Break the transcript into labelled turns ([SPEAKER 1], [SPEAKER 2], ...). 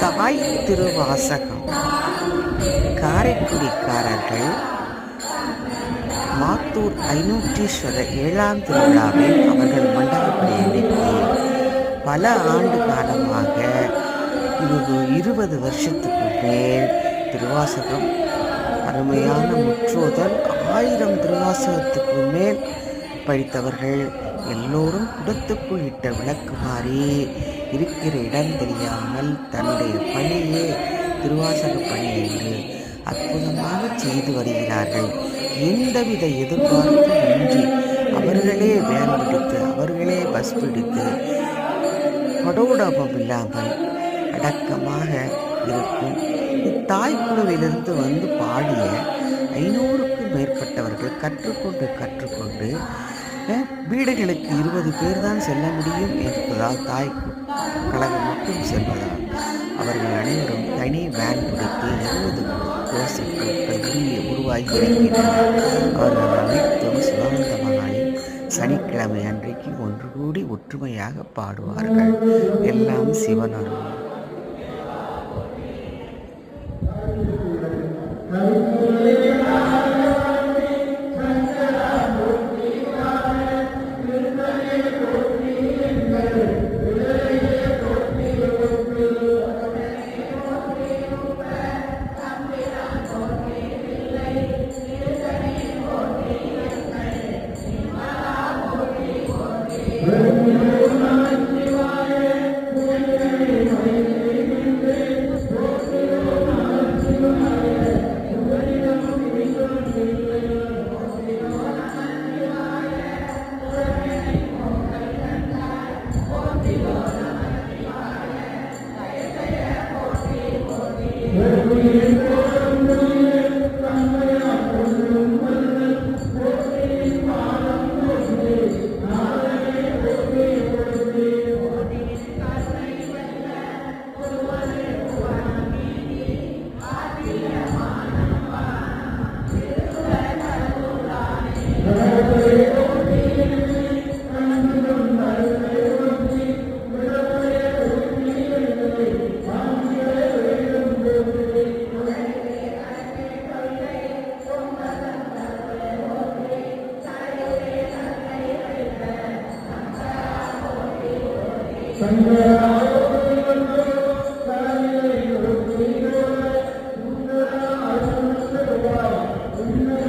[SPEAKER 1] தாய் திருவாசகம். காரைக்குடிக்காரர்கள் மாத்தூர் ஐநூற்றீஸ்வரர் 7ஆம் திருவிழாவை அவர்கள் மண்டபப்படி அன்னைக்கு பல ஆண்டு காலமாக 20 வருஷத்துக்கு மேல் திருவாசகம் அருமையான முற்றோதல் 1000 திருவாசகத்துக்கு மேல் படித்தவர்கள் எல்லோரும் குடத்துக்குள் இட்ட விளக்கு மாறி இருக்கிற இடம் தெரியாமல் தன்னுடைய பணியே திருவாசக பணி என்று அற்புதமாக செய்து வருகிறார்கள். எந்தவித எதிர்பார்ப்பும் இன்றி அவர்களே வேன் பிடித்து அவர்களே பஸ் பிடித்து படோடபம் இல்லாமல் அடக்கமாக இருக்கும் இத்தாய்க்குழுவிலிருந்து வந்து பாடிய 500க்கும் மேற்பட்டவர்கள் கற்றுக்கொண்டு வீடுகளுக்கு 20 பேர் தான் செல்ல முடியும் என்பதால் தாய் கழகம் மட்டும் செல்வதால் அவர்கள் அனைவரும் தனி வேன் பிடித்து 20 கோஷங்கள் உருவாகி இருக்கிறார்கள். அவர்கள் அனைத்தும் சுதந்திர மகாலில் சனிக்கிழமை அன்றைக்கு ஒன்று கூடி ஒற்றுமையாக பாடுவார்கள். எல்லாம் சிவனருள்.
[SPEAKER 2] Thank you.